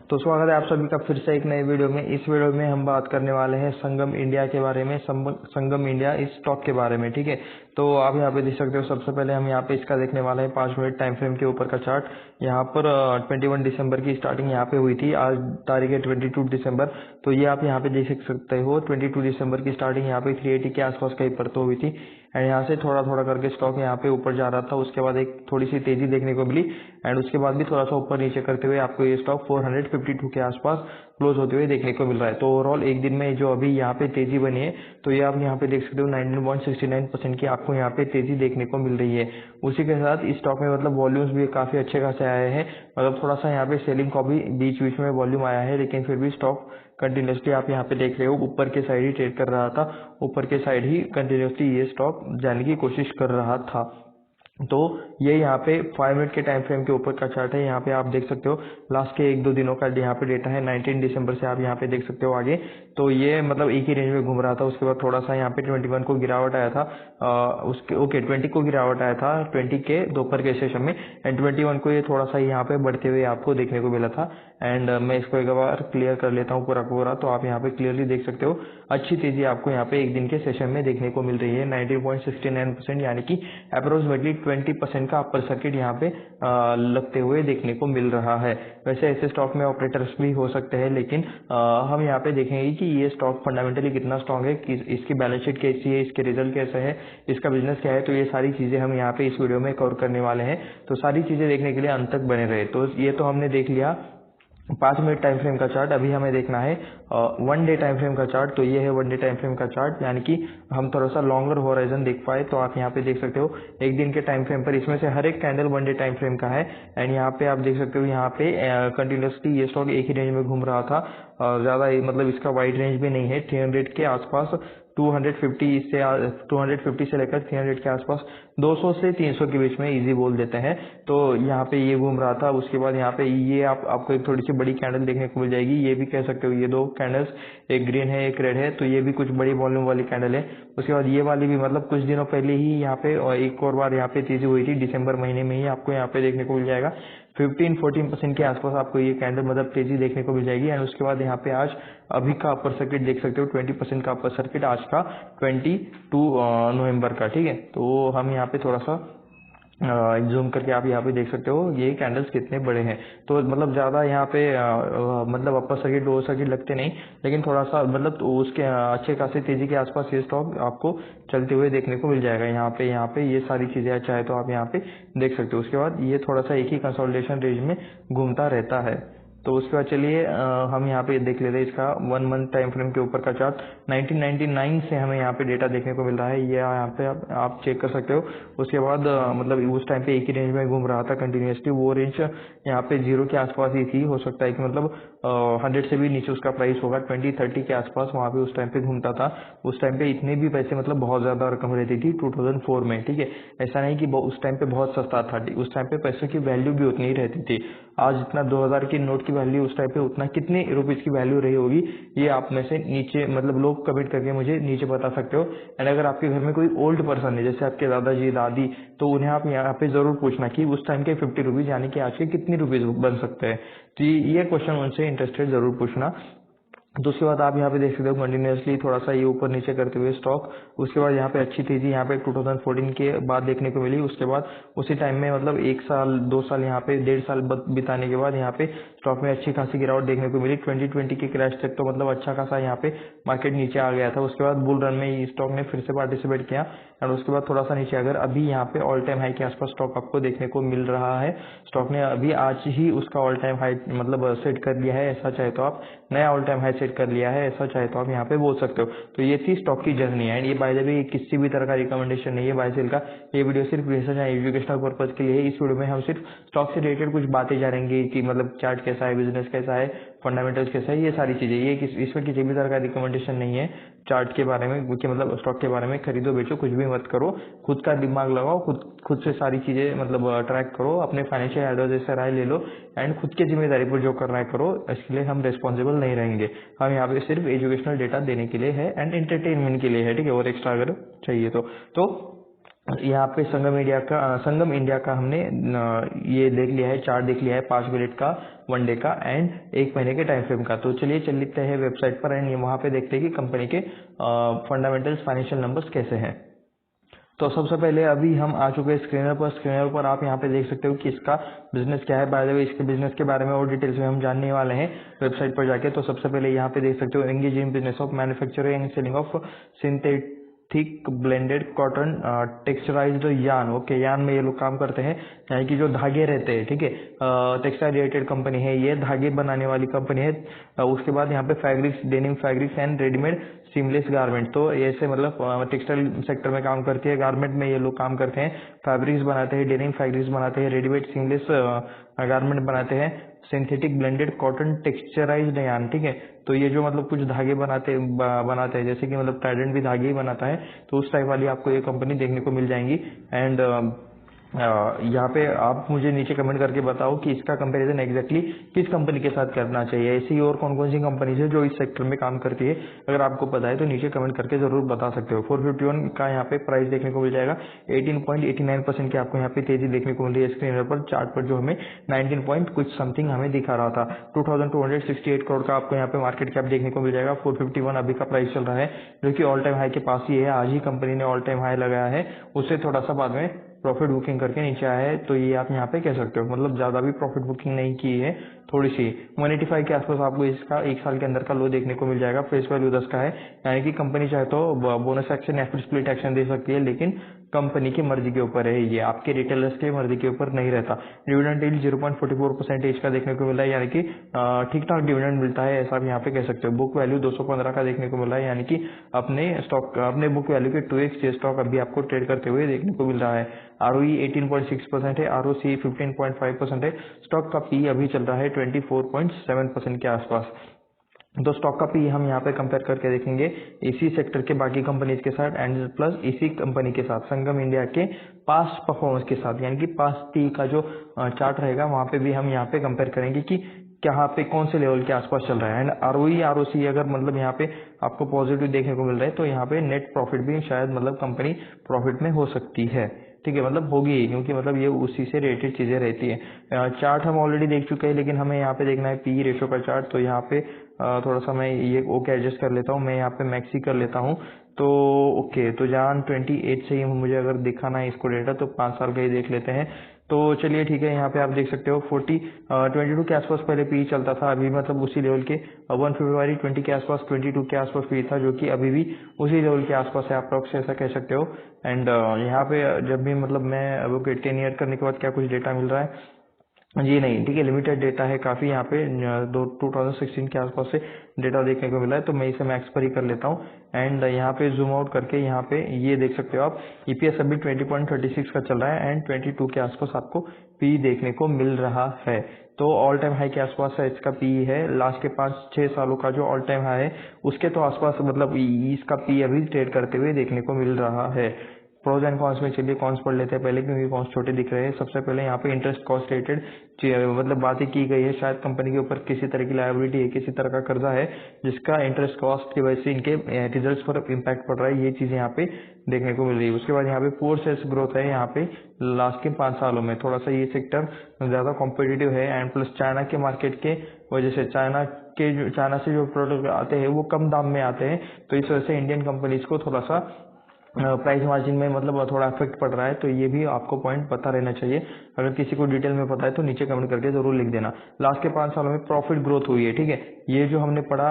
तो स्वागत है आप सभी का फिर से एक नए वीडियो में। इस वीडियो में हम बात करने वाले हैं संगम इंडिया के बारे में, संगम इंडिया इस स्टॉक के बारे में। ठीक है, तो आप यहाँ पे देख सकते हो। सबसे पहले हम यहाँ पे इसका देखने वाले हैं 5 मिनट टाइम फ्रेम के ऊपर का चार्ट। यहाँ पर 21 दिसंबर की स्टार्टिंग यहाँ पे हुई थी, आज तारीख है 22 दिसंबर। तो ये आप यहाँ पे देख सकते हो 22 दिसंबर की स्टार्टिंग यहाँ पे 380 के आसपास कहीं पर तो हुई थी एंड यहाँ से थोड़ा थोड़ा करके स्टॉक यहाँ पे ऊपर जा रहा था। उसके बाद एक थोड़ी सी तेजी देखने को मिली एंड उसके बाद भी थोड़ा सा ऊपर नीचे करते हुए आपको ये स्टॉक 452 के आसपास क्लोज होते हुए देखने को मिल रहा है। तो ओवरऑल एक दिन में जो अभी यहाँ पे तेजी बनी है, तो ये आप यहाँ पे देख सकते हो 19.69% की आपको यहाँ पे तेजी देखने को मिल रही है। उसी के साथ इस स्टॉक में मतलब वॉल्यूम्स भी काफी अच्छे खासे आए हैं, मतलब थोड़ा सा यहाँ पे सेलिंग का भी बीच बीच में वॉल्यूम आया है, लेकिन फिर भी स्टॉक कंटिन्यूसली आप यहाँ पे देख रहे हो ऊपर के साइड ही ट्रेड कर रहा था, ऊपर के साइड ही कंटिन्यूसली ये स्टॉक जाने की कोशिश कर रहा था। तो ये यहाँ पे 5 मिनट के टाइम फ्रेम के ऊपर का चार्ट है। यहाँ पे आप देख सकते हो लास्ट के 1-2 दिनों का यहाँ पे डेटा है। 19 दिसंबर से आप यहाँ पे देख सकते हो आगे। तो ये मतलब एक ही रेंज में घूम रहा था। उसके बाद थोड़ा सा यहाँ पे 21 को गिरावट आया था, उसके 20 को गिरावट आया था 20 के दोपहर के सेशन में एंड 21 को ये थोड़ा सा यहाँ पे बढ़ते हुए आपको देखने को मिला था। एंड मैं इसको एक बार क्लियर कर लेता हूँ पूरा। तो आप यहाँ पे क्लियरली देख सकते हो अच्छी तेजी आपको यहाँ पे एक दिन के सेशन में देखने को मिल रही है। 19.69% यानी कि अप्रोक्सीमेटली 20% का अपर सर्किट यहाँ पे लगते हुए देखने को मिल रहा है। वैसे ऐसे स्टॉक में ऑपरेटर्स भी हो सकते हैं, लेकिन हम यहाँ पे देखेंगे कि ये स्टॉक फंडामेंटली कितना स्ट्रांग है, कि इसकी बैलेंस शीट कैसी है, इसके रिजल्ट कैसे है, इसका बिजनेस क्या है। तो ये सारी चीजें हम यहाँ पे इस वीडियो में कवर करने वाले हैं। तो सारी चीजें देखने के लिए अंत तक बने रहे। तो ये तो हमने देख लिया 5 मिनट टाइम फ्रेम का चार्ट। अभी हमें देखना है 1 डे टाइम फ्रेम का चार्ट। तो ये है 1 डे टाइम फ्रेम का चार्ट, यानी कि हम थोड़ा सा लॉन्गर होराइजन देख पाए। तो आप यहाँ पे देख सकते हो एक दिन के टाइम फ्रेम पर इसमें से हर एक कैंडल 1 डे टाइम फ्रेम का है एंड यहाँ पे आप देख सकते हो यहाँ पे कंटिन्यूसली ये स्टॉक एक ही रेंज में घूम रहा था। ज्यादा मतलब इसका वाइड रेंज भी नहीं है, 300 के आसपास 250 से लेकर 300 के आसपास 200 से 300 के बीच में इजी बोल देते हैं। तो यहाँ पे ये घूम रहा था। उसके बाद यहाँ पे ये आपको एक थोड़ी सी बड़ी कैंडल देखने को मिल जाएगी। ये भी कह सकते हो ये 2 कैंडल्स, एक ग्रीन है एक रेड है, तो ये भी कुछ बड़ी वॉल्यूम वाली कैंडल है। उसके बाद ये वाली भी मतलब कुछ दिनों पहले ही यहाँ पे एक और बार यहाँ पे तेजी हुई थी, दिसंबर महीने में ही आपको यहाँ पे देखने को मिल जाएगा। 15-14% के आसपास आपको ये कैंडल मतलब तेजी देखने को मिल जाएगी एंड उसके बाद यहाँ पे आज अभी का अपर सर्किट देख सकते हो 20% का अपर सर्किट आज का 22 नवंबर का। ठीक है, तो हम यहाँ पे थोड़ा सा जूम करके आप यहाँ पे देख सकते हो ये कैंडल्स कितने बड़े हैं। तो मतलब ज्यादा यहाँ पे मतलब अपर सर्किट लोअर सर्किट लगते नहीं, लेकिन थोड़ा सा मतलब तो उसके अच्छे खासी तेजी के आसपास ये स्टॉक आपको चलते हुए देखने को मिल जाएगा। यहाँ पे ये सारी चीजें चाहे तो आप यहाँ पे देख सकते हो। उसके बाद ये थोड़ा सा एक ही कंसोलिडेशन रेंज में घूमता रहता है। तो उसके बाद चलिए हम यहाँ पे देख लेते हैं इसका 1 मंथ टाइम फ्रेम के ऊपर का चार्ट। 1999 से हमें यहाँ पे डेटा देखने को मिल रहा है, ये यहाँ पे आप चेक कर सकते हो। उसके बाद मतलब उस टाइम पे एक ही रेंज में घूम रहा था कंटिन्यूसली। वो रेंज यहाँ पे 0 के आसपास ही थी, हो सकता है कि मतलब 100 से भी नीचे उसका प्राइस होगा, 20-30 के आसपास वहाँ पे उस टाइम पे घूमता था। उस टाइम पे इतने भी पैसे मतलब बहुत ज्यादा रकम रहती थी 2004 में। ठीक है, ऐसा नहीं कि उस टाइम पे बहुत सस्ता था, उस टाइम पे पैसों की वैल्यू भी उतनी ही रहती थी। आज जितना 2000 की नोट की वैल्यू उस टाइम पे उतना कितने रुपीज की वैल्यू रही होगी, ये आप में से नीचे मतलब लोग कमेंट करके मुझे नीचे बता सकते हो। एंड अगर आपके घर में कोई ओल्ड पर्सन है जैसे आपके दादाजी दादी, तो उन्हें आप यहाँ पे जरूर पूछना कि उस टाइम के 50 रुपीज यानी कि आज के कितने रुपीज बन सकते हैं। तो ये क्वेश्चन उनसे इंटरेस्टेड जरूर पूछना। तो उसके बाद आप यहाँ पे देख सकते हो कंटिन्यूसली थोड़ा सा ये ऊपर नीचे करते हुए स्टॉक। उसके बाद यहाँ पे अच्छी तेजी यहाँ पे 2014 के बाद देखने को मिली। उसके बाद उसी टाइम में मतलब 1 साल 2 साल यहाँ पे 1.5 साल बिताने के बाद यहाँ पे स्टॉक में अच्छी खासी गिरावट देखने को मिली। 2020 के क्रैश तक तो मतलब अच्छा खासा यहाँ पे मार्केट नीचे आ गया था। उसके बाद बुल रन में स्टॉक ने फिर से पार्टिसिपेट किया एंड उसके बाद थोड़ा सा नीचे अगर अभी यहाँ पे ऑल टाइम हाई के आसपास स्टॉक आपको देखने को मिल रहा है। स्टॉक ने अभी आज ही उसका ऑल टाइम हाई मतलब सेट कर लिया है, ऐसा चाहे तो आप नया ऑल टाइम हाई सेट कर लिया है, ऐसा चाहे तो आप यहाँ पे बोल सकते हो। तो ये थी स्टॉक की जर्नी एंड ये बाय द वे किसी भी तरह का रिकमेंडेशन नहीं है बाय सेल का। ये वीडियो सिर्फ रिसर्च एंड एजुकेशनल पर्पज के लिए है। इस वीडियो में हम सिर्फ स्टॉक से रिलेटेड कुछ बातें जानेंगे कि मतलब चार्ट कैसा है, बिजनेस कैसा है, फंडामेंटल्स कैसा है, ये सारी चीजें। ये इसमें किसी भी तरह का रिकमेंडेशन नहीं है चार्ट के बारे में, कि मतलब स्टॉक के बारे में खरीदो बेचो कुछ भी मत करो। खुद का दिमाग लगाओ, खुद से सारी चीजें मतलब ट्रैक करो, अपने फाइनेंशियल एडवाइजर से राय ले लो एंड खुद की जिम्मेदारी पर जो करना है करो। इसके लिए हम रिस्पॉन्सिबल नहीं रहेंगे। हम यहाँ पे सिर्फ एजुकेशनल डेटा देने के लिए है एंड एंटरटेनमेंट के लिए है। ठीक है, और एक्स्ट्रा अगर चाहिए तो यहाँ पे संगम इंडिया का हमने ये देख लिया है, चार्ट देख लिया है 5 मिनट का, 1 डे का एंड 1 महीने के टाइम फ्रेम का। तो चलिए चल लेते हैं वेबसाइट पर एंड वहाँ पे देखते हैं कि कंपनी के फंडामेंटल्स फाइनेंशियल नंबर्स कैसे हैं। तो सबसे पहले अभी हम आ चुके हैं स्क्रीनर पर आप यहाँ पे देख सकते हो कि इसका बिजनेस क्या है। बाय द वे इसके बिजनेस के बारे में और डिटेल्स में हम जानने वाले हैं वेबसाइट पर जाके। तो सबसे पहले यहाँ पे देख सकते हो engage in business of manufacturing and selling of synthetic blended cotton texturized yarn. Okay, yarn में ये लोग काम करते हैं, यानी कि जो धागे रहते हैं, ठीक है। टेक्सटाइल रिलेटेड कंपनी है ये, धागे बनाने वाली कंपनी है। उसके बाद यहाँ पे fabrics, denim fabrics and readymade seamless garment. तो ऐसे मतलब टेक्सटाइल सेक्टर में काम करती है, गारमेंट में ये लोग काम करते हैं, फैब्रिक्स बनाते हैं, डेनिम फैब्रिक्स बनाते हैं, रेडीमेड सीमलेस गारमेंट बनाते हैं, synthetic blended cotton texturized yarn, ठीक है। तो ये जो मतलब कुछ धागे बनाते हैं, जैसे कि मतलब ट्राइडेंट भी धागे ही बनाता है, तो उस टाइप वाली आपको ये कंपनी देखने को मिल जाएंगी। एंड यहाँ पे आप मुझे नीचे कमेंट करके बताओ कि इसका कंपैरिजन एग्जैक्टली किस कंपनी के साथ करना चाहिए। ऐसी और कौन कौन सी कंपनी है जो इस सेक्टर में काम करती है, अगर आपको पता है तो नीचे कमेंट करके जरूर बता सकते हो। 451 का यहाँ पे प्राइस देखने को मिल जाएगा, 18.89% की आपको यहाँ पे तेजी देखने को मिल रही है स्क्रीन पर। चार्ट पर जो हमें 19 पॉइंट कुछ समथिंग हमें दिखा रहा था। 2268 करोड़ का आपको यहाँ पे मार्केट कैप देखने को मिल जाएगा। 451 अभी का प्राइस चल रहा है, जो कि ऑल टाइम हाई के पास ही है। आज ही कंपनी ने ऑल टाइम हाई लगाया है, उससे थोड़ा सा बाद में प्रॉफिट बुकिंग करके नीचे आया है। तो ये आप यहाँ पे कह सकते हो, मतलब ज्यादा भी प्रॉफिट बुकिंग नहीं की है, थोड़ी सी 185 के आसपास आपको इसका 1 साल के अंदर का लो देखने को मिल जाएगा। फेस वैल्यू 10 का है, यानी कि कंपनी चाहे तो बोनस एक्शन या फिर स्प्लिट एक्शन दे सकती है, लेकिन कंपनी की मर्जी के ऊपर है, ये आपके रिटेलर्स के मर्जी के ऊपर नहीं रहता। डिविडेंड यील्ड 0.44% का देखने को मिला है, यानी कि ठीक ठाक डिविडेंड मिलता है, ऐसा आप यहाँ पे कह सकते हो। बुक वैल्यू 215 का देखने को मिला है, यानी कि अपने बुक वैल्यू के 2x स्टॉक अभी आपको ट्रेड करते हुए देखने को मिल रहा है। ROE 18.6% है, ROC 15.5% है। स्टॉक का पी अभी चल रहा है 24.7% के आसपास। तो स्टॉक का पी हम यहाँ पे कंपेयर करके देखेंगे इसी सेक्टर के बाकी कंपनीज के साथ एंड प्लस इसी कंपनी के साथ संगम इंडिया के पास्ट परफॉर्मेंस के साथ, यानी कि पास्ट पी का जो चार्ट रहेगा वहां पे भी हम यहाँ पे कंपेयर करेंगे कि यहाँ पे कौन से लेवल के आसपास चल रहा है। एंड ROE ROC अगर मतलब यहाँ पे आपको पॉजिटिव देखने को मिल रहा है, तो यहाँ पे नेट प्रॉफिट भी शायद मतलब कंपनी प्रॉफिट में हो सकती है, ठीक है, मतलब होगी, क्योंकि मतलब ये उसी से रिलेटेड चीजें रहती है। चार्ट हम ऑलरेडी देख चुके हैं, लेकिन हमें यहाँ पे देखना है पी रेशो का चार्ट। तो यहाँ पे थोड़ा सा मैं ये ओके एडजस्ट कर लेता हूँ, मैं यहाँ पे मैक्स ही कर लेता हूँ। तो ओके, तो जहाँ 28 से ही मुझे अगर दिखाना है इसको डेटा, तो 5 साल का ही देख लेते हैं। तो चलिए ठीक है, यहाँ पे आप देख सकते हो 22 के आसपास पहले पी चलता था, अभी मतलब उसी लेवल के 1 फरवरी 20 के आसपास 22 के आसपास पी था, जो कि अभी भी उसी लेवल के आसपास है, अप्रोक्स ऐसा कह सकते हो। एंड यहाँ पे जब भी मतलब मैं अब 10 ईयर करने के बाद क्या कुछ डेटा मिल रहा है, जी नहीं, ठीक है, लिमिटेड डेटा है काफी, यहाँ पे 2016 के आसपास से डेटा देखने को मिला है, तो मैं इसे मैक्स पर ही कर लेता हूँ। एंड यहाँ पे जूम आउट करके यहाँ पे ये देख सकते हो आप, EPS अभी 20.36 का चल रहा है एंड 22 के आसपास आपको पी देखने को मिल रहा है। तो ऑल टाइम हाई के आसपास है इसका पी है, लास्ट के 5-6 सालों का जो ऑल टाइम हाई है उसके तो आसपास मतलब इसका पी अभी ट्रेड करते हुए देखने को मिल रहा है। प्रोज एंड कॉन्स में चलिए कॉन्स पढ़ लेते हैं पहले, क्योंकि कॉन्स छोटे दिख रहे हैं। सबसे पहले यहाँ पे इंटरेस्ट कॉस्ट रिलेटेड मतलब बातें की गई है, शायद कंपनी के ऊपर किसी तरह की लायबिलिटी है, किसी तरह का कर्जा है, जिसका इंटरेस्ट कॉस्ट की वजह से इनके रिजल्ट्स पर इम्पैक्ट पड़ रहा है, ये चीज यहाँ पे देखने को मिल रही है। उसके बाद यहाँ पे पोर सेल्स ग्रोथ है, यहाँ पे लास्ट के 5 सालों में थोड़ा सा ये सेक्टर ज्यादा कॉम्पिटिटिव है एंड प्लस चाइना के मार्केट के वजह से चाइना से जो प्रोडक्ट आते हैं वो कम दाम में आते हैं, तो इस वजह से इंडियन कंपनीज को थोड़ा सा प्राइस मार्जिन में मतलब थोड़ा इफेक्ट पड़ रहा है। तो ये भी आपको पॉइंट पता रहना चाहिए, अगर किसी को डिटेल में पता है तो नीचे कमेंट करके जरूर लिख देना। लास्ट के 5 सालों में प्रॉफिट ग्रोथ हुई है, ठीक है, ये जो हमने पढ़ा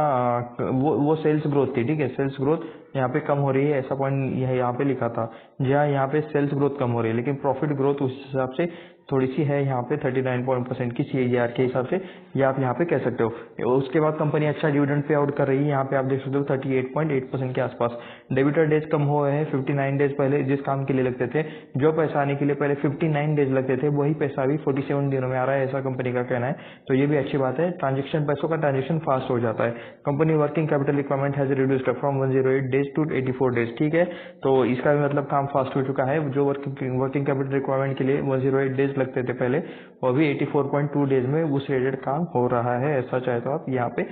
वो सेल्स ग्रोथ थी, ठीक है, सेल्स ग्रोथ यहाँ पे कम हो रही है, ऐसा पॉइंट यहाँ पे लिखा था, जहाँ यहाँ पे सेल्स ग्रोथ कम हो रही है, लेकिन प्रॉफिट ग्रोथ उस हिसाब से थोड़ी सी है यहाँ पे 39% की CAGR के हिसाब से, ये आप यहाँ पे कह सकते हो। उसके बाद कंपनी अच्छा डिविडेंड पे आउट कर रही है, यहाँ पे आप देख सकते हो 38.8% के आसपास। डेबिटर डेज कम हुए हैं, 59 डेज पहले जिस काम के लिए लगते थे, जो पैसा आने के लिए पहले 59 डेज लगते थे, वही पैसा अभी 47 दिनों में आ रहा है, ऐसा कंपनी का कहना है। तो ये भी अच्छी बात है, पैसों का ट्रांजेक्शन फास्ट हो जाता है। Company working capital requirement has reduced from 108 days to 84 days, ठीक है, तो इसका भी मतलब काम फास्ट हो चुका है। जो वर्किंग कैपिटल रिक्वायरमेंट के लिए 108 डेज लगते थे पहले, वो अभी 84.2 डेज में उस रिलेटेड काम हो रहा है, ऐसा चाहे तो आप यहाँ पे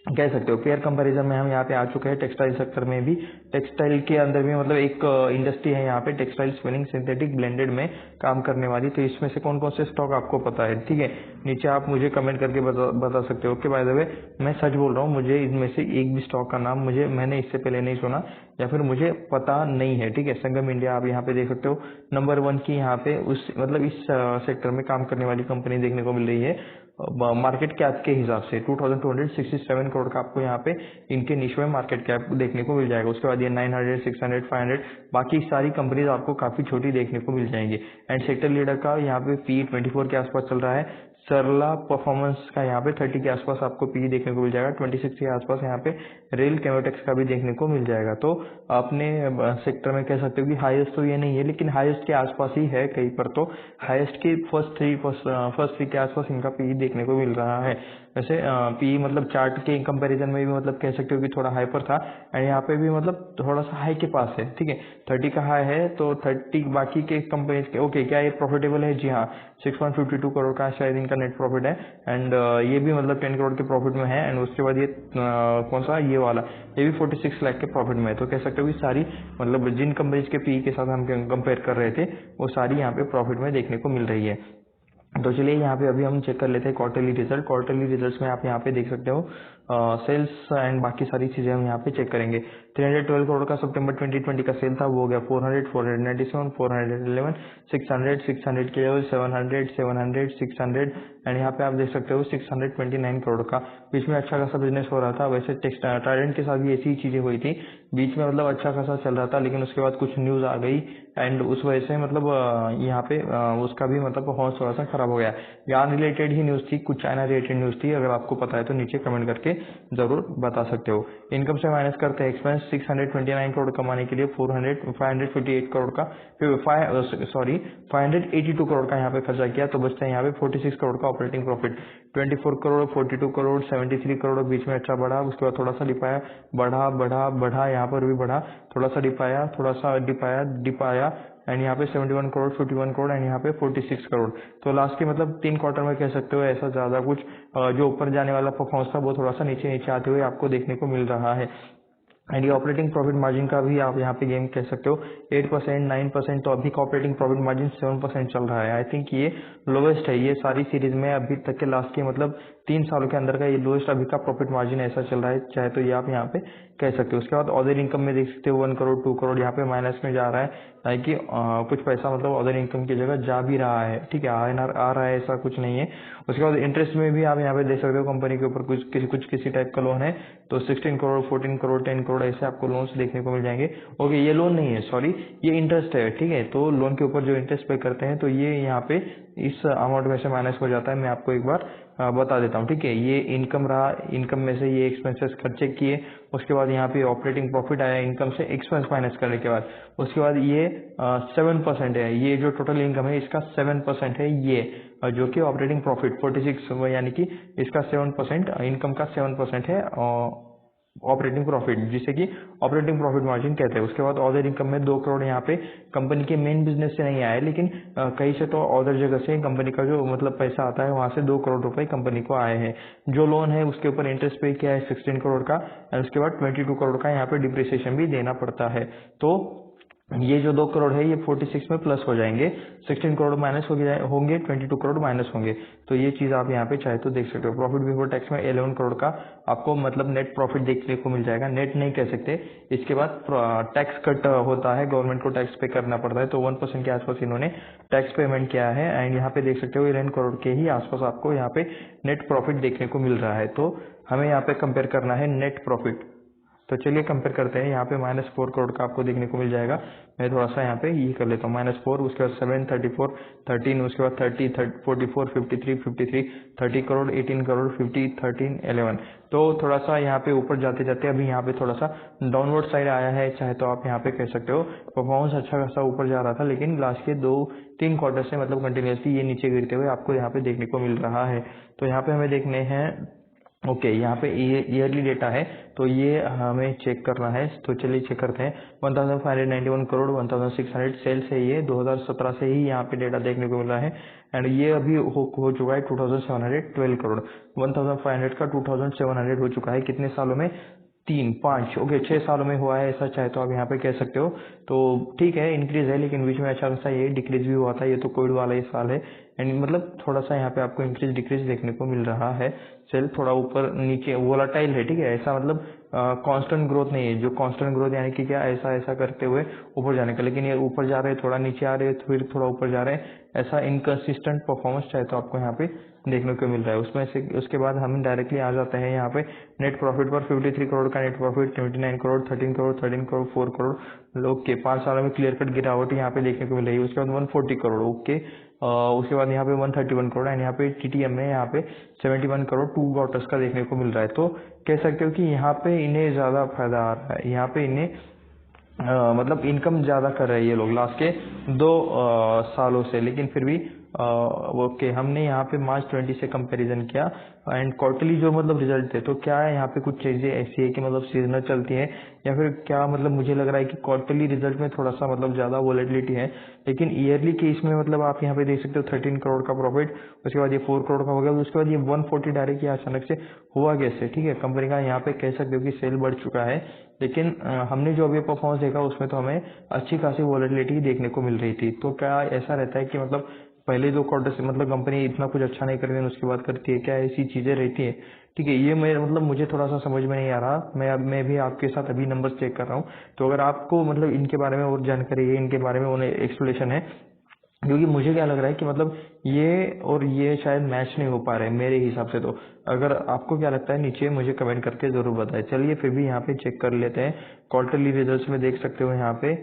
कह सकते हो। पेयर कंपैरिजन में हम यहाँ पे आ चुके हैं टेक्सटाइल सेक्टर में भी। टेक्सटाइल के अंदर भी मतलब एक इंडस्ट्री है यहाँ पे टेक्सटाइल स्पिनिंग सिंथेटिक ब्लेंडेड में काम करने वाली। तो इसमें से कौन कौन से स्टॉक आपको पता है, ठीक है, नीचे आप मुझे कमेंट करके बता सकते हो। ओके, बाय द वे मैं सच बोल रहा हूँ, मुझे इनमें से एक भी स्टॉक का नाम मैंने इससे पहले नहीं सुना या फिर मुझे पता नहीं है, ठीक है। संगम इंडिया आप यहाँ पे देख सकते हो नंबर 1 की यहाँ पे उस मतलब इस सेक्टर में काम करने वाली कंपनी देखने को मिल रही है। मार्केट कैप के हिसाब से 2267 करोड़ का आपको यहाँ पे इनके निश में मार्केट कैप देखने को मिल जाएगा। उसके बाद ये 900, 600, 500 बाकी सारी कंपनीज आपको काफी छोटी देखने को मिल जाएंगी। एंड सेक्टर लीडर का यहाँ पे पी 24 के आसपास चल रहा है। सरला परफॉर्मेंस का यहाँ पे 30 के आसपास आपको पी देखने को मिल जाएगा। 26 के आसपास यहाँ पे रेल केमोटेक्स का भी देखने को मिल जाएगा। तो अपने सेक्टर में कह सकते हो कि हाईएस्ट तो ये नहीं है, लेकिन हाईएस्ट के आसपास ही है कहीं पर। तो हाईएस्ट के फर्स्ट थ्री के आसपास इनका पी देखने को मिल रहा है। वैसे पी मतलब चार्ट के कंपैरिजन में भी मतलब कह सकते हो कि थोड़ा हाइपर था एंड यहाँ पे भी मतलब थोड़ा सा हाई के पास है, ठीक है। 30 का हाई है तो 30 बाकी के कंपनीज के। ओके, क्या ये प्रॉफिटेबल है? जी हाँ, 6.52 करोड़ का शायद इनका नेट प्रॉफिट है एंड ये भी मतलब 10 करोड़ के प्रॉफिट में है। एंड उसके बाद ये कौन सा ये वाला ये भी 46 लाख के प्रॉफिट में है। तो कह सकते हो कि सारी मतलब जिन कंपनीज के पी के साथ हम कंपेयर कर रहे थे वो सारी यहाँ पे प्रॉफिट में देखने को मिल रही है। तो चलिए यहाँ पे अभी हम चेक कर लेते हैं क्वार्टरली रिजल्ट। क्वार्टरली रिजल्ट्स में आप यहाँ पे देख सकते हो सेल्स एंड बाकी सारी चीजें हम यहाँ पे चेक करेंगे। 312 करोड़ का सितंबर 2020 का सेल था, वो हो गया 400, 497, 411, 600, 600 के लेवल 700, 700, 600 एंड यहाँ पे आप देख सकते हो 629 करोड़ का बीच में अच्छा खासा बिजनेस हो रहा था। वैसे ट्राइडेंट के साथ भी ऐसी ही चीजें हुई थी, बीच में मतलब अच्छा खासा चल रहा था, लेकिन उसके बाद कुछ न्यूज आ गई एंड उस वजह से मतलब यहाँ पे उसका भी मतलब परफॉर्मेंस थोड़ा सा खराब हो गया। यार रिलेटेड ही न्यूज थी, कुछ चाइना रिलेटेड न्यूज थी। अगर आपको पता है तो नीचे कमेंट करके जरूर बता सकते हो। इनकम से माइनस करते हैं एक्सपेंस। 629 करोड़ कमाने के लिए 558 करोड़ का 582 करोड़ का यहाँ पे खर्चा किया, तो बचता है यहाँ पे 46 करोड़ का ऑपरेटिंग प्रॉफिट। 24 करोड़, 42 करोड़, 73 करोड़ बीच में अच्छा बढ़ा, उसके बाद थोड़ा सा डिपाया, बढ़ा बढ़ा बढ़ा, यहाँ पर भी बढ़ा, थोड़ा सा डिपाया, थोड़ा सा डिपाया एंड यहाँ पे 71 करोड़, 51 करोड़ एंड यहाँ पे 46 करोड़। तो लास्ट के मतलब 3 क्वार्टर में कह सकते हो ऐसा ज्यादा कुछ जो ऊपर जाने वाला परफॉर्मेंस था वो थोड़ा सा नीचे नीचे आते हुए आपको देखने को मिल रहा है। एंड ये ऑपरेटिंग प्रॉफिट मार्जिन का भी आप यहाँ पे गेम कह सकते हो 8%, 9%। तो अभी का ऑपरेटिंग प्रॉफिट मार्जिन 7% चल रहा है। आई थिंक ये लोएस्ट है ये सारी सीरीज में अभी तक के लास्ट के मतलब 3 सालों के अंदर का ये लोएस्ट अभी का प्रॉफिट मार्जिन ऐसा चल रहा है, चाहे तो ये आप यहाँ पे कह सकते हो। उसके बाद अदर इनकम में देख सकते हो 1 करोड़ 2 करोड़ यहाँ पे माइनस में जा रहा है, कि कुछ पैसा मतलब अदर इनकम की जगह जा भी रहा है, ठीक है, आ रहा है ऐसा कुछ नहीं है। उसके बाद इंटरेस्ट में भी आप यहाँ पे देख सकते हो कंपनी के ऊपर किसी टाइप का लोन है तो 16 करोड़, 14 करोड़, 10 करोड़ ऐसे आपको लोन्स देखने को मिल जाएंगे। ओके, ये लोन नहीं है, सॉरी, ये इंटरेस्ट है, ठीक है। तो लोन के ऊपर जो इंटरेस्ट पे करते हैं तो ये यहाँ पे इस अमाउंट में से माइनस हो जाता है। मैं आपको एक बार बता देता हूँ, ठीक है। ये इनकम रहा, इनकम में से ये एक्सपेंसेस खर्चे किए, उसके बाद यहाँ पे ऑपरेटिंग प्रॉफिट आया इनकम से एक्सपेंस माइनस करने के बाद। उसके बाद ये 7% है, ये जो टोटल इनकम है इसका 7% है ये, जो कि ऑपरेटिंग प्रॉफिट 46 यानी कि इसका 7% इनकम का 7% है ऑपरेटिंग प्रॉफिट, जिसे कि ऑपरेटिंग प्रॉफिट मार्जिन कहते हैं। उसके बाद अदर इनकम में 2 करोड़ यहाँ पे कंपनी के मेन बिजनेस से नहीं आया, लेकिन कहीं से तो अदर जगह से कंपनी का जो मतलब पैसा आता है वहां से 2 करोड़ रुपए कंपनी को आए हैं। जो लोन है उसके ऊपर इंटरेस्ट पे किया है 16 करोड़ का और उसके बाद 22 करोड़ का यहाँ पे डिप्रिसिएशन भी देना पड़ता है। तो ये जो 2 करोड़ है ये 46 में प्लस हो जाएंगे, 16 करोड़ माइनस होंगे, 22 करोड़ माइनस होंगे। तो ये चीज आप यहाँ पे चाहे तो देख सकते हो। प्रॉफिट बिफोर टैक्स में 11 करोड़ का आपको मतलब नेट प्रॉफिट देखने को मिल जाएगा, नेट नहीं कह सकते। इसके बाद टैक्स कट होता है, गवर्नमेंट को टैक्स पे करना पड़ता है, तो 1% के आसपास इन्होंने टैक्स पेमेंट किया है। एंड यहाँ पे देख सकते हो 11 करोड़ के ही आसपास आपको यहाँ पे नेट प्रॉफिट देखने को मिल रहा है। तो हमें यहाँ पे कंपेयर करना है नेट प्रॉफिट। तो चलिए कंपेयर करते हैं। यहाँ पे -4 करोड़ का आपको देखने को मिल जाएगा। मैं थोड़ा सा यहाँ पे ये कर लेता हूँ, -4, उसके बाद 7, 34, 13, उसके बाद 30, 44, 53, 30 करोड़, 18 करोड़, 50, 13, 11। तो थोड़ा सा यहाँ पे ऊपर जाते जाते अभी यहाँ पे थोड़ा सा डाउनवर्ड साइड आया है, चाहे तो आप यहाँ पे कह सकते हो। परफॉर्मेंस अच्छा खासा ऊपर जा रहा था, लेकिन लास्ट के 2-3 क्वार्टर से मतलब कंटिन्यूसली ये नीचे गिरते हुए आपको यहाँ पे देखने को मिल रहा है। तो यहाँ पे हमें देखने हैं ओके, यहाँ पे ईयरली डेटा है तो ये हमें चेक करना है, तो चलिए चेक करते हैं। 1591 करोड़ 1600 सेल्स है, ये 2017 से ही यहाँ पे डेटा देखने को मिल रहा है। एंड ये अभी हो चुका है 2712 करोड़, 1500 का 2700 हो चुका है कितने सालों में, 3 5 ओके 6 सालों में हुआ है ऐसा, चाहे तो आप यहाँ पे कह सकते हो। तो ठीक है, इंक्रीज है, लेकिन बीच में अच्छा खासा ये डिक्रीज भी हुआ था, ये तो कोविड वाला ही साल है। एंड मतलब थोड़ा सा यहाँ पे आपको इंक्रीज डिक्रीज देखने को मिल रहा है। सेल थोड़ा ऊपर नीचे वोलाटाइल है, ठीक है, ऐसा मतलब कांस्टेंट ग्रोथ नहीं है। जो कांस्टेंट ग्रोथ यानी कि क्या, ऐसा ऐसा करते हुए ऊपर जाने का, लेकिन ये ऊपर जा रहे हैं, थोड़ा नीचे आ रहे हैं, फिर थोड़ा ऊपर जा रहे हैं, ऐसा इनकंसिस्टेंट परफॉर्मेंस चाहे तो आपको यहाँ पे देखने को मिल रहा है। उसमें से उसके बाद हम डायरेक्टली आ जाते हैं यहाँ पे नेट प्रॉफिट पर। 53 करोड़ का नेट प्रॉफिट, 29 करोड़, 13 करोड़, 13 करोड़, 4 करोड़ लोग के 5 सालों में क्लियर कट गिरावट यहाँ पे देखने को मिल रही है। उसके बाद 140 करोड़, ओके, उसके बाद यहाँ पे 131 करोड़ एंड यहाँ पे टीटीएम में यहाँ पे 71 करोड़ 2 क्वार्टर्स का देखने को मिल रहा है। तो कह सकते हो कि यहाँ पे इन्हें ज्यादा फायदा आ रहा है, यहाँ पे इन्हें मतलब इनकम ज्यादा कर रहे हैं ये लोग लास्ट के 2 सालों से। लेकिन फिर भी ओके, हमने यहाँ पे मार्च 20 से कंपैरिजन किया एंड क्वार्टरली जो मतलब रिजल्ट थे, तो क्या है यहाँ पे कुछ चीजें ऐसी है कि मतलब सीजनल चलती है, या फिर क्या मतलब मुझे लग रहा है कि क्वार्टरली रिजल्ट में थोड़ा सा मतलब ज्यादा वॉलेटिलिटी है। लेकिन ईयरली केस में मतलब आप यहाँ पे देख सकते हो 13 करोड़ का प्रॉफिट, उसके बाद ये 4 करोड़ का हो गया, उसके बाद ये 140 डायरेक्ट अचानक से हुआ कैसे, ठीक है। कंपनी का यहाँ पे कह सकते हो कि सेल बढ़ चुका है, लेकिन हमने जो अभी परफॉर्मेंस देखा उसमें तो हमें अच्छी खासी वॉलेटिलिटी देखने को मिल रही थी। तो क्या ऐसा रहता है कि मतलब पहले 2 क्वार्टर से मतलब कंपनी इतना कुछ अच्छा नहीं करती है उसके बाद करती है, क्या ऐसी चीजें रहती है, ठीक है। ये मैं मतलब मुझे थोड़ा सा समझ में नहीं आ रहा, मैं भी आपके साथ अभी नंबर्स चेक कर रहा हूँ। तो अगर आपको मतलब इनके बारे में और जानकारी है, इनके बारे में उन्हें एक्सप्लेनेशन है, क्योंकि मुझे क्या लग रहा है कि मतलब ये और ये शायद मैच नहीं हो पा रहे मेरे हिसाब से। तो अगर आपको क्या लगता है नीचे मुझे कमेंट करके जरूर बताएं। चलिए फिर भी यहाँ पे चेक कर लेते हैं। क्वार्टरली रिजल्ट्स में देख सकते हो यहाँ पे,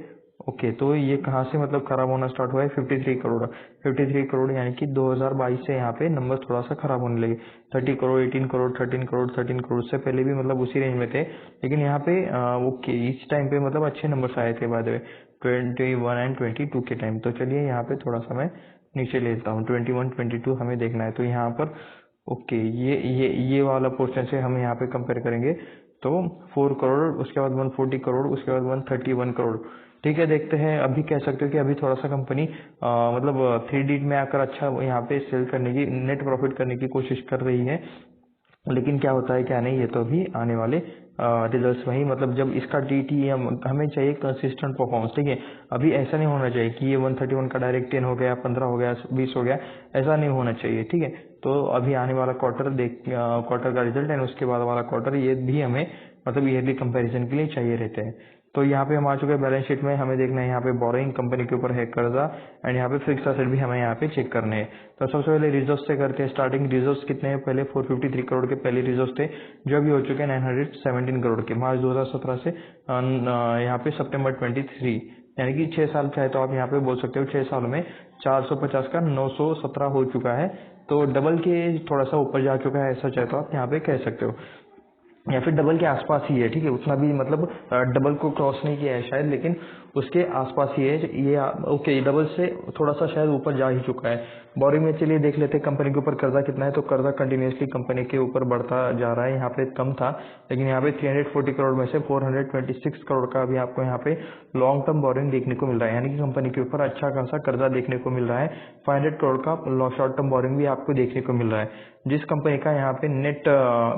ओके, तो ये कहाँ से मतलब खराब होना स्टार्ट हुआ है, 53 करोड़, 53 करोड़ यानी कि 2022 से यहाँ पे नंबर थोड़ा सा खराब होने लगे। 30 करोड़, 18 करोड़, 13 करोड़, 13 करोड़ से पहले भी मतलब उसी रेंज में थे, लेकिन यहाँ पे ओके इस टाइम पे मतलब अच्छे नंबर्स आए थे बाद में 21 एंड 22 के टाइम। तो चलिए यहाँ पे थोड़ा सा मैं नीचे लेता हूँ, 21 22 हमें देखना है। तो यहाँ पर ओके ये वाला पोर्शन से हम यहाँ पे कंपेयर करेंगे तो 4 करोड़, उसके बाद 140 करोड़, उसके बाद 131 करोड़, ठीक है। देखते हैं, अभी कह सकते हो कि अभी थोड़ा सा कंपनी मतलब 3 डिजिट में आकर अच्छा यहाँ पे सेल करने की, नेट प्रॉफिट करने की कोशिश कर रही है। लेकिन क्या होता है क्या नहीं, ये तो अभी आने वाले रिजल्ट्स में ही मतलब जब इसका DTM हमें चाहिए कंसिस्टेंट परफॉर्मेंस, ठीक है। अभी ऐसा नहीं होना चाहिए कि ये 131 का डायरेक्ट 10 हो गया, 15 हो गया, 20 हो गया, ऐसा नहीं होना चाहिए, ठीक है। तो अभी आने वाला क्वार्टर क्वार्टर का रिजल्ट एंड उसके बाद वाला क्वार्टर, ये भी हमें मतलब ईयरली कंपैरिजन के लिए चाहिए रहते हैं। तो यहाँ पे हम आ चुके हैं बैलेंस शीट में, हमें देखना है यहाँ पे बोरोइंग कंपनी के ऊपर है कर्जा, एंड यहाँ पे फिक्स एसेट भी हमें यहाँ पे चेक करने हैं। तो सबसे पहले रिजर्व से करते हैं स्टार्टिंग। रिजर्व कितने हैं, पहले 453 करोड़ के पहले रिजर्व थे, जो अभी हो चुके हैं 917 करोड़ के मार्च 2017 से यहाँ पे सितंबर 23, यानी कि 6 साल, चाहे तो आप यहाँ पे बोल सकते हो 6 साल में 450 का 917 हो चुका है। तो डबल के थोड़ा सा ऊपर जा चुका है, ऐसा चाहे तो आप यहाँ पे कह सकते हो, या फिर डबल के आसपास ही है, ठीक है। उतना भी मतलब डबल को क्रॉस नहीं किया है शायद, लेकिन उसके आसपास ही है ये, ओके डबल से थोड़ा सा शायद ऊपर जा ही चुका है। बोरिंग में चलिए देख लेते हैं कंपनी के ऊपर कर्जा कितना है। तो कर्जा कंटिन्यूसली कंपनी के ऊपर बढ़ता जा रहा है, यहाँ पे कम था, लेकिन यहाँ पे 340 करोड़ में से 426 करोड़ का भी आपको यहाँ पे लॉन्ग टर्म बोरिंग देखने को मिल रहा है, यानी कि कंपनी के ऊपर अच्छा खासा कर्जा देखने को मिल रहा है। 500 करोड़ का शॉर्ट टर्म बोरिंग भी आपको देखने को मिल रहा है। जिस कंपनी का यहाँ पे नेट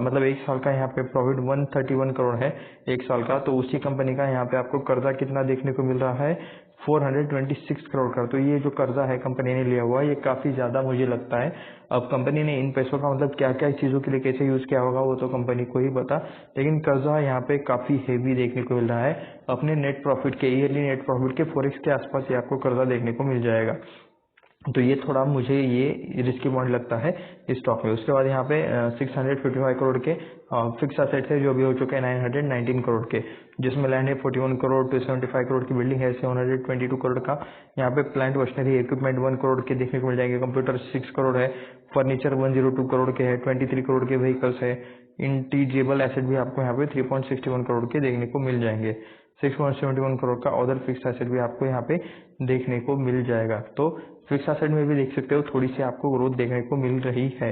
मतलब 1 साल का यहाँ पे प्रॉफिट 131 करोड़ है 1 साल का, तो उसी कंपनी का यहाँ पे आपको कर्जा कितना देखने को मिल रहा है, 426 करोड़ का। तो ये जो कर्जा है कंपनी ने लिया हुआ, ये काफी ज्यादा मुझे लगता है। अब कंपनी ने इन पैसों का मतलब क्या क्या चीजों के लिए कैसे यूज किया होगा वो तो कंपनी को ही पता, लेकिन कर्जा यहाँ पे काफी हेवी देखने को मिल रहा है। अपने नेट प्रॉफिट के, ईयरली नेट प्रॉफिट के 4x के आसपास ही आपको कर्जा देखने को मिल जाएगा। तो ये थोड़ा मुझे ये रिस्की पॉइंट लगता है इस स्टॉक में। उसके बाद यहाँ पे 655 करोड़ के फिक्स असेट्स है, जो भी हो चुके हैं 919 करोड़ के, जिसमें लैंड है 41 करोड़, 275 करोड़ की बिल्डिंग है 722 करोड़ का। यहाँ पे प्लांट मशीनरी इक्विपमेंट 1 करोड़ के देखने को मिल जाएंगे, कंप्यूटर 6 करोड़ है, फर्नीचर 102 करोड़ के है, 23 करोड़ के व्हीकल्स है। इंटीजेबल एसेट भी आपको यहाँ पे 3.61 करोड़ के देखने को मिल जाएंगे। 6.71 करोड़ का अदर फिक्स एसेट भी आपको यहाँ पे देखने को मिल जाएगा। तो फिक्स एसेट में भी देख सकते हो थोड़ी सी आपको ग्रोथ देखने को मिल रही है।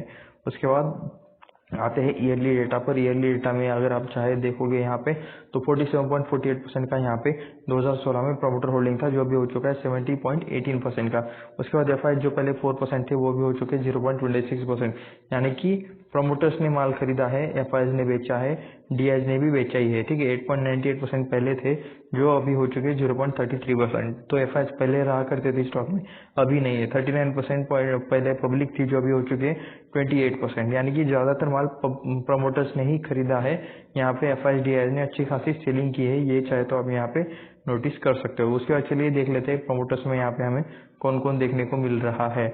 उसके बाद आते हैं ईयरली डेटा पर। ईयरली डेटा में अगर आप चाहे देखोगे यहाँ पे तो 47.48% का यहाँ पे 2016 में प्रमोटर होल्डिंग था, जो अभी हो चुका है 70.18% का। उसके बाद एफ जो पहले 4% थे वो भी हो चुके 0.26%, यानी कि प्रमोटर्स ने माल खरीदा है, एफ ने बेचा है, डी ने भी बेचा ही है, ठीक है। 8.98% पहले थे, जो अभी हो चुके 0.33%। तो एफ पहले रहा करते थे स्टॉक में, अभी नहीं है। 39% पहले पब्लिक थी, जो अभी हो चुके 28%, यानी कि ज्यादातर माल प्रमोटर्स ने ही खरीदा है। यहाँ पे एफ ने अच्छी खासी सेलिंग की है, ये चाहे तो आप यहाँ पे नोटिस कर सकते हो। उसके बाद चलिए देख लेते हैं प्रमोटर्स में यहाँ पे हमें कौन कौन देखने को मिल रहा है।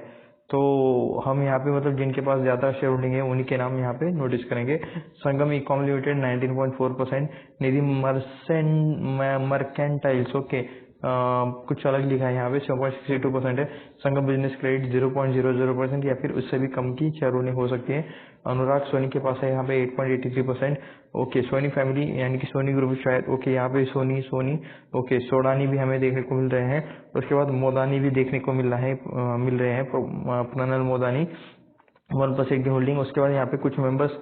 तो हम यहाँ पे मतलब जिनके पास ज्यादा शेयर होल्डिंग है उन्हीं के नाम यहाँ पे नोटिस करेंगे। संगम ई-कॉम लिमिटेड 19.4%, निधि मर्केंटाइल्स ओके कुछ अलग लिखा है यहाँ पे 7.62% है। संगम बिजनेस क्रेडिट 0.00% या फिर उससे भी कम की शेयर होल्डिंग हो सकती है। अनुराग सोनी के पास है यहाँ पे 8.83%। ओके सोनी फैमिली यानी कि सोनी ग्रुप शायद, ओके यहाँ पे सोनी ओके सोडानी भी हमें देखने को मिल रहे हैं। उसके बाद मोदानी भी देखने को मिल रहे हैं प्रणल मोदानी 1% की होल्डिंग। उसके बाद यहाँ पे कुछ मेंबर्स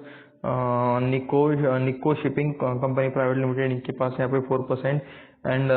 निको शिपिंग कंपनी प्राइवेट लिमिटेड, इनके पास यहाँ पे 4%। And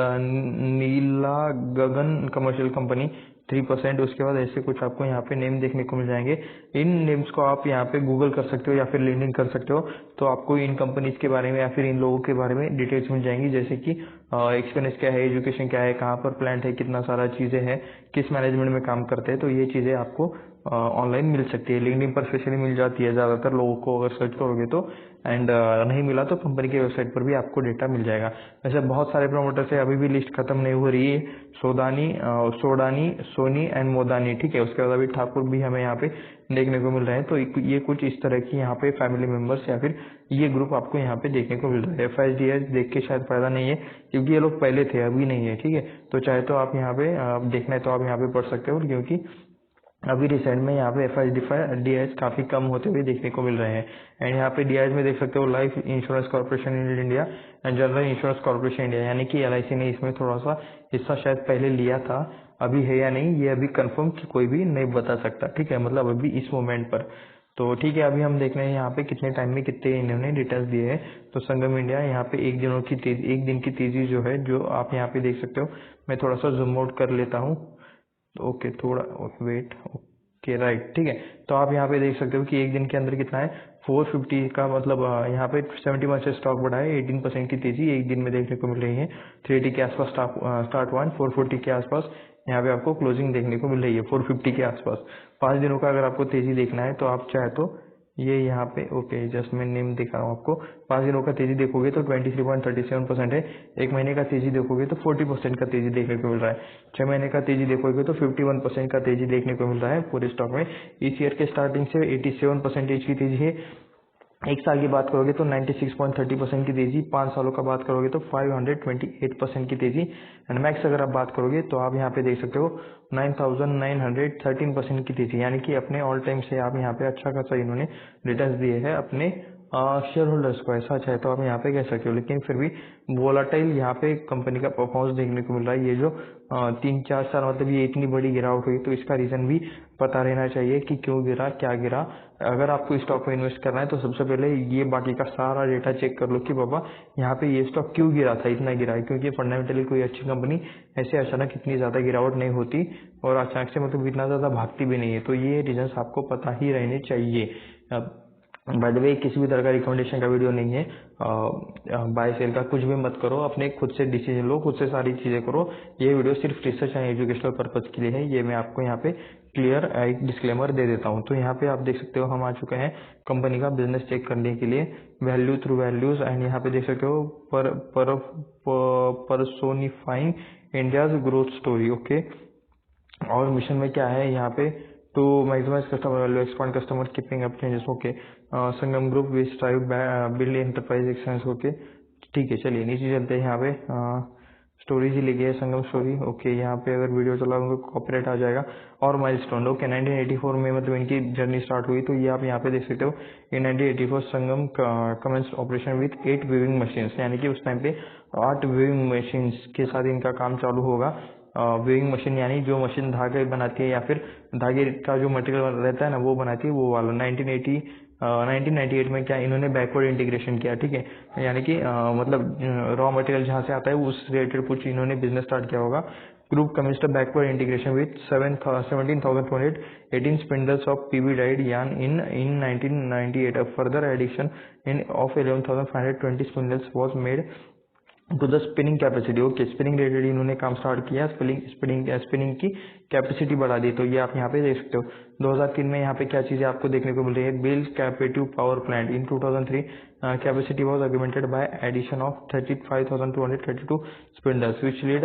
Neela Gagan commercial company 3%। उसके बाद ऐसे कुछ आपको यहाँ पे नेम देखने को मिल जाएंगे। इन नेम्स को आप यहाँ पे गूगल कर सकते हो या फिर लिंक्डइन कर सकते हो, तो आपको इन कंपनीज के बारे में या फिर इन लोगों के बारे में डिटेल्स मिल जाएंगी, जैसे कि एक्सपीरियंस क्या है, एजुकेशन क्या है, कहाँ पर प्लांट है, कितना सारा चीजें हैं, किस मैनेजमेंट में काम करते हैं। तो ये चीजें आपको ऑनलाइन मिल सकती है, लिंक्डइन पर स्पेशली मिल जाती है ज्यादातर लोगों को अगर सर्च करोगे तो। एंड नहीं मिला तो कंपनी की वेबसाइट पर भी आपको डेटा मिल जाएगा। वैसे बहुत सारे प्रमोटर्स है, अभी भी लिस्ट खत्म नहीं हो रही है। सोडानी सोनी एंड मोदानी, ठीक है। उसके बाद अभी ठाकुर भी हमें यहाँ पे देखने को मिल रहे हैं। तो ये कुछ इस तरह की यहाँ पे फैमिली मेंबर्स या फिर ये ग्रुप आपको यहाँ पे देखने को मिल रहा है। एफ देख के शायद फायदा नहीं है, क्योंकि ये लोग पहले थे अभी नहीं है, ठीक है। तो चाहे तो आप यहाँ पे देखना है तो आप यहाँ पे पढ़ सकते हो, क्योंकि अभी रिसेंट में यहाँ पे एफ काफी कम होते हुए देखने को मिल रहे हैं। एंड यहाँ पे डी में देख सकते हो life insurance corporation in India and general insurance corporation India, यानी कि LIC ने इसमें थोड़ा सा हिस्सा शायद पहले लिया था, अभी है या नहीं ये अभी कंफर्म कोई भी नहीं बता सकता, ठीक है, मतलब अभी इस मोमेंट पर। तो ठीक है, अभी हम देख रहे हैं यहाँ पे कितने टाइम में कितने इन्होंने डिटेल्स दिए हैं। तो संगम इंडिया यहाँ पे एक दिन की तेजी जो है, जो आप यहाँ पे देख सकते हो। मैं थोड़ा सा जूम आउट कर लेता हूँ, ओके थोड़ा वेट, ओके राइट, ठीक है। तो आप यहाँ पे देख सकते हो कि एक दिन के अंदर कितना है 450 का, मतलब यहाँ पे 71 से स्टॉक बढ़ा है, 18% की तेजी एक दिन में देखने को मिल रही है। 380 के आसपास स्टार्ट हुआ, 440 के आसपास यहाँ पे आपको क्लोजिंग देखने को मिल रही है, 450 के आसपास। 5 दिनों का अगर आपको तेजी देखना है तो आप चाहे तो ये यहाँ पे ओके जस्ट मैं नेम दिखा रहा हूँ आपको। 5 दिनों का तेजी देखोगे तो 23.37% है। एक महीने का तेजी देखोगे तो 40% का तेजी देखने को मिल रहा है। 6 महीने का तेजी देखोगे तो 51% का तेजी देखने को मिल रहा है पूरे स्टॉक में। इस ईयर के स्टार्टिंग से 87% की तेजी है। एक साल की बात करोगे तो 96.30% की तेजी, 5 सालों का बात करोगे तो 528% की तेजी। एंड मैक्स अगर आप बात करोगे तो आप यहाँ पे देख सकते हो 9913% की तेजी, यानी कि अपने ऑल टाइम से आप यहाँ पे अच्छा खासा इन्होंने रिटर्न्स दिए हैं अपने शेयर होल्डर्स को, ऐसा चाहे तो आप यहाँ पे कह सकते हो। लेकिन फिर भी वोलाटाइल यहाँ पे कंपनी का परफॉर्मेंस देखने को मिल रहा है। ये जो 3-4 साल मतलब ये इतनी बड़ी गिरावट हुई, तो इसका रीजन भी पता रहना चाहिए कि क्यों गिरा, क्या गिरा। अगर आपको स्टॉक में इन्वेस्ट करना है तो सबसे पहले ये बाकी का सारा डेटा चेक कर लो कि बाबा यहाँ पे ये स्टॉक क्यों गिरा था, इतना गिरा है। क्योंकि फंडामेंटली कोई अच्छी कंपनी ऐसे अचानक इतनी ज्यादा गिरावट नहीं होती, और अचानक से मतलब इतना ज्यादा भागती भी नहीं है। तो ये रीजन आपको पता ही रहने चाहिए। बाय द वे किसी भी तरह का रिकमेंडेशन का वीडियो नहीं है, बाय सेल का कुछ भी मत करो, अपने खुद से डिसीजन लो, खुद से सारी चीजें करो। ये वीडियो सिर्फ रिसर्च एंड एजुकेशनल पर्पज के लिए है, ये मैं आपको यहाँ पे क्लियर एक डिस्क्लेमर दे देता हूँ। तो यहाँ पे आप देख सकते हो हम आ चुके हैं कंपनी का बिजनेस चेक करने के लिए, वैल्यू थ्रू वैल्यूज। एंड यहाँ पे देख सकते हो personifying India's growth story, okay. और मिशन में क्या है यहाँ पे, to maximize customer value, expand customer keeping up changes, okay. Sangam group we strive build enterprise exchange, okay. ठीक है, चलिए नीचे चलते हैं। यहाँ पे स्टोरीज ही लिखी है संगम स्टोरी, ओके। यहाँ पे अगर वीडियो चलाऊंगा कॉपीराइट आ जाएगा। और माइलस्टोन, ओके 1984 में मतलब इनकी जर्नी स्टार्ट हुई, तो ये आप यहाँ पे देख सकते हो। In 1984 Sangam commence operation with 8 weaving machine, यानी कि उस टाइम पे 8 वीविंग मशीन के साथ इनका काम चालू होगा। वीविंग मशीन यानी जो मशीन धागे बनाती है या फिर धागे का जो मटेरियल रहता है ना वो बनाती है, वो वाला। 1998 में क्या इन्होंने बैकवर्ड इंटीग्रेशन किया, ठीक है, यानी कि मतलब रॉ मटेरियल जहाँ से आता है उस रिलेटेड कुछ इन्होंने बिजनेस स्टार्ट किया होगा। Group commenced a backward integration with 17,218 spindles of PB dyed yarn in 1998. A further addition of 11,520 spindles was made to the spinning capacity. Okay, spinning related इन्होंने काम स्टार्ट किया, स्पिनिंग की capacity बढ़ा दी। तो ये आप यहाँ पे देख सकते हो। 2003 में यहाँ पे क्या चीजें आपको देखने को मिल रही है, build captive power plant in 2003 capacity was augmented by addition of 35,232 spindles which lead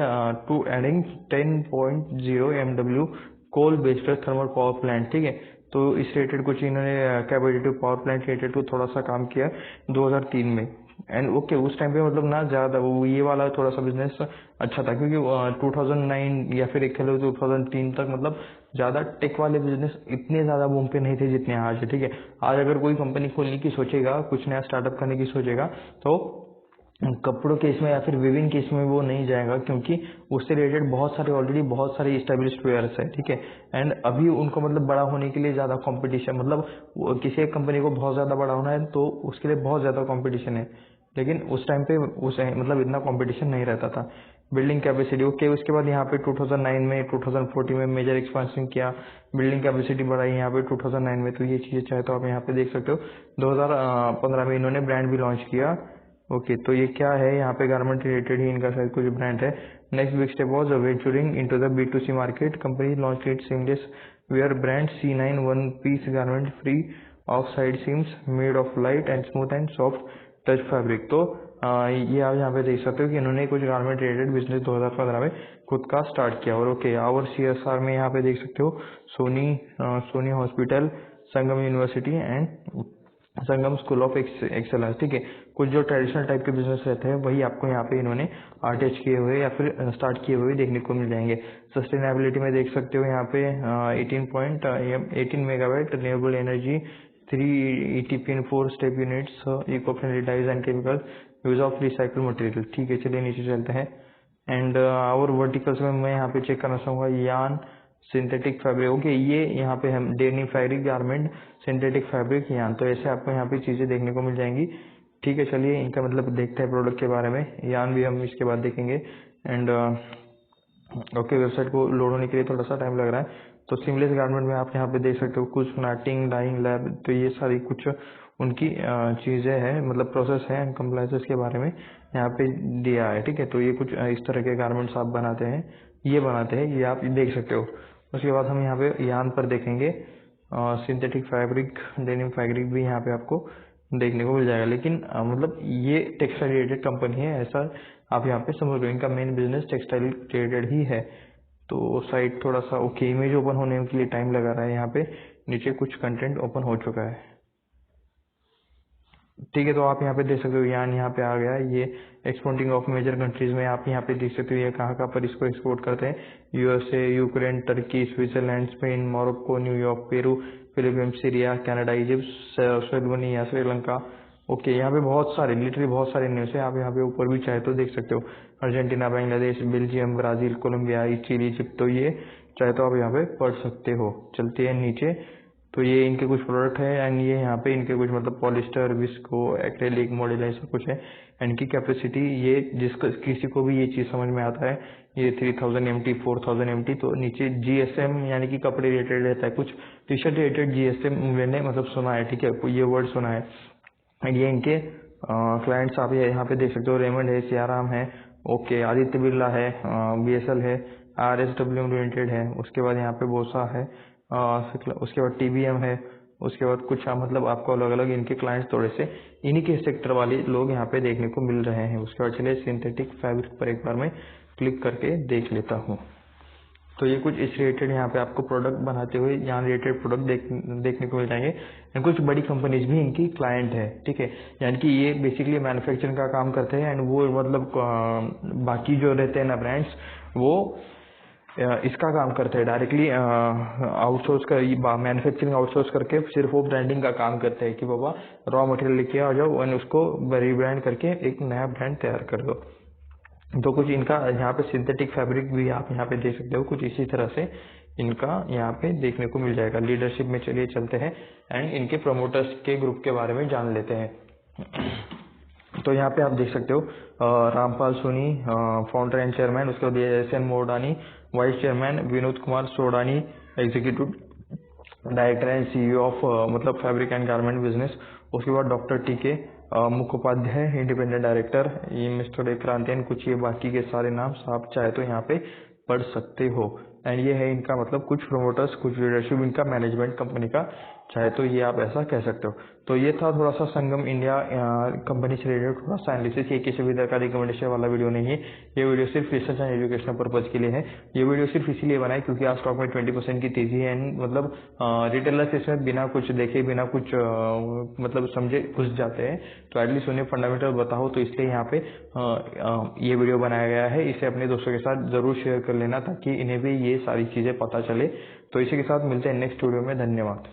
to adding 10.0 MW coal based thermal power plant, ठीक है। तो इस रिलेटेड कुछ इन्होंने कैपेसिटिव पावर प्लांट रिलेटेड को थोड़ा सा काम किया 2003 में। एंड ओके, उस टाइम पे मतलब ना ज्यादा वो ये वाला थोड़ा सा बिजनेस अच्छा था, क्योंकि 2009 या फिर एक 2003 तक मतलब ज्यादा टेक वाले बिजनेस इतने ज्यादा बूम पे नहीं थे जितने आज है, ठीक है। आज अगर कोई कंपनी खोलने की सोचेगा, कुछ नया स्टार्टअप करने की सोचेगा, तो कपड़ों के इसमें या फिर विविंग के इसमें वो नहीं जाएगा, क्योंकि उससे रिलेटेड बहुत सारे ऑलरेडी बहुत सारे इस्टेब्लिश्ड प्लेयर्स है, ठीक है। एंड अभी उनको मतलब बड़ा होने के लिए ज्यादा कंपटीशन, मतलब किसी एक कंपनी को बहुत ज्यादा बड़ा होना है तो उसके लिए बहुत ज्यादा कंपटीशन है, लेकिन उस टाइम पे उस मतलब इतना कंपटीशन नहीं रहता था। बिल्डिंग कैपेसिटी ओके, उसके बाद यहाँ पे 2009 में 2014 में मेजर एक्सपेंशन किया, बिल्डिंग कैपेसिटी बढ़ाई यहाँ पे 2009 में। तो ये चीजें चाहे तो आप यहाँ पे देख सकते हो। 2015 में इन्होंने ब्रांड भी लॉन्च किया। ओके, तो ये क्या है, यहाँ पे गारमेंट रिलेटेड ही इनका शायद कुछ ब्रांड है। Next big step was venturing into the B2C market. Company launch it seamless wear brand C9 one piece garment free of side seams made of light and smooth and soft touch fabric. तो ये आप यहाँ पे देख सकते हो कि इन्होंने कुछ गारमेंट रिलेटेड बिजनेस 2015 में खुद का स्टार्ट किया। और ओके, और CSR में यहाँ पे देख सकते हो Soni hospital, Sangam university and Sangam school of excellence, ठीक है। कुछ जो ट्रेडिशनल टाइप के बिजनेस रहते हैं वही आपको यहाँ पे इन्होंने अटैच किए हुए या फिर स्टार्ट किए हुए देखने को मिल जाएंगे। सस्टेनेबिलिटी में देख सकते हो यहाँ पे 18 megawatt renewable energy, 3 ETP in 4 step units, eco friendly dyes and chemical, use of recycle material, ठीक है। चलिए नीचे चलते हैं। एंड और वर्टिकल्स में मैं यहाँ पे चेक करना चाहूंगा यान, सिंथेटिक फैब्रिक, ओके, ये यहाँ पे हम denim fabric garment, synthetic fabric यान, तो ऐसे आपको यहाँ पे चीजें देखने को मिल जाएंगी, ठीक है। चलिए इनका मतलब देखते हैं प्रोडक्ट के बारे में। यान भी हम इसके बाद देखेंगे। एंड ओके, वेबसाइट को लोड होने के लिए थोड़ा सा टाइम लग रहा है। तो सीमलेस गारमेंट में आप यहाँ पे देख सकते हो कुछ नाटिंग, डाइंग लैब, तो ये सारी कुछ उनकी चीजें हैं, मतलब प्रोसेस है, कंप्लायंसेस के बारे में यहाँ पे दिया है, ठीक है। तो ये कुछ इस तरह के गारमेंट्स आप बनाते हैं, ये आप देख सकते हो। उसके बाद हम यहाँ पे यान पर देखेंगे, सिंथेटिक फैब्रिक, डेनिम फैब्रिक भी यहाँ पे आपको देखने को मिल जाएगा। लेकिन मतलब ये टेक्सटाइल रिलेटेड कंपनी है, ऐसा आप यहाँ पे समझ लो। इनका मेन बिजनेस टेक्सटाइल रिलेटेड ही है। तो साइट थोड़ा सा ओके, इमेज ओपन होने के लिए टाइम लगा रहा है। यहाँ पे नीचे कुछ कंटेंट ओपन हो चुका है, ठीक है। तो आप यहाँ पे देख सकते हो यान यहाँ पे आ गया। ये एक्सपोर्टिंग ऑफ मेजर कंट्रीज में आप यहाँ पे देख सकते हो ये कहाँ पर इसको एक्सपोर्ट करते हैं। USA, Ukraine, Turkey, Switzerland, Spain, Morocco, New York, Peru, Philippines, Syria, Canada, Egypt, Slovenia, Sri Lanka. Okay, यहाँ पे बहुत सारे लिटरली बहुत सारे न्यूज है। आप यहाँ पे ऊपर भी चाहे तो देख सकते हो, Argentina, Bangladesh, Belgium, Brazil, Colombia, Chile, Egypt. तो ये चाहे तो आप यहाँ पे पढ़ सकते हो। चलते हैं नीचे। तो ये इनके कुछ प्रोडक्ट है एंड ये यहाँ पे इनके कुछ मतलब पॉलिस्टर, विस्को, एक्रेलिक मॉडल ऐसा कुछ है। इनकी कैपेसिटी ये जिसको किसी को भी ये चीज समझ में आता है, ये 3000 MT, 4000 MT। तो नीचे GSM यानी कि कपड़े रिलेटेड रहता है, कुछ टी शर्ट रिलेटेड GSM मैंने मतलब सुना है, ठीक है, ये वर्ड सुना है। एंड ये इनके क्लाइंट्स आप यहाँ पे देख सकते हो, रेमंड है, सियाराम है, ओके, आदित्य बिरला है, BSL है, RSW लिमिटेड है, उसके बाद यहाँ पे बोसा है, उसके बाद TBM है, उसके बाद कुछ मतलब आपको अलग अलग इनके क्लाइंट्स थोड़े से इन्हीं के सेक्टर वाले लोग यहाँ पे देखने को मिल रहे हैं। उसके बाद चलिए सिंथेटिक फैब्रिक पर एक बार मैं क्लिक करके देख लेता हूँ। तो ये कुछ इस रिलेटेड यहाँ पे आपको प्रोडक्ट बनाते हुए यहाँ रिलेटेड प्रोडक्ट देखने को मिल जाएंगे। एंड कुछ बड़ी कंपनीज भी इनकी क्लाइंट है, ठीक है, यानी कि ये बेसिकली मैन्युफैक्चरिंग का काम करते हैं। एंड वो मतलब बाकी जो रहते हैं ना ब्रांड्स, वो इसका काम करते हैं डायरेक्टली आउटसोर्स कर, मैन्युफैक्चरिंग आउटसोर्स करके सिर्फ वो ब्रांडिंग का काम करते हैं कि बाबा रॉ मटेरियल लेके आ जाओ और उसको रीब्रांड करके एक नया ब्रांड तैयार कर दो। तो कुछ इनका यहाँ पे सिंथेटिक फैब्रिक भी आप यहाँ पे देख सकते हो, कुछ इसी तरह से इनका यहाँ पे देखने को मिल जाएगा। लीडरशिप में चलिए चलते हैं एंड इनके प्रमोटर्स के ग्रुप के बारे में जान लेते हैं। तो यहाँ पे आप देख सकते हो Rampal Soni founder and chairman, उसके बाद SN Modani vice chairman, Vinod Kumar Sodani executive director and CEO of मतलब फैब्रिक एंड गारमेंट बिजनेस, उसके बाद doctor TK Mukhopadhyay independent director, ये मिस्टर क्रांतियन, कुछ ये बाकी के सारे नाम आप चाहे तो यहाँ पे पढ़ सकते हो। एंड ये है इनका मतलब कुछ प्रोमोटर्स, कुछ लीडरशिप, इनका मैनेजमेंट कंपनी का, चाहे तो ये आप ऐसा कह सकते हो। तो ये था थोड़ा सा संगम इंडिया कंपनी से रिलेटेड थोड़ा सा एनालिसिस। ये किसी भी तरह का रिकमेंडेशन वाला वीडियो नहीं है, ये वीडियो सिर्फ रिसर्च एंड एजुकेशनल पर्पज के लिए है। ये वीडियो सिर्फ इसीलिए बनाई क्योंकि आज स्टॉक में 20% की तेजी है एंड मतलब रिटेलर्स इसमें बिना कुछ देखे बिना कुछ मतलब समझे घुस जाते हैं, तो एटलीस्ट उन्हें फंडामेंटल बताओ, तो इसलिए यहाँ पे ये वीडियो बनाया गया है। इसे अपने दोस्तों के साथ जरूर शेयर कर लेना ताकि इन्हें भी ये सारी चीजें पता चले। तो इसी के साथ मिलते हैं नेक्स्ट वीडियो में। धन्यवाद।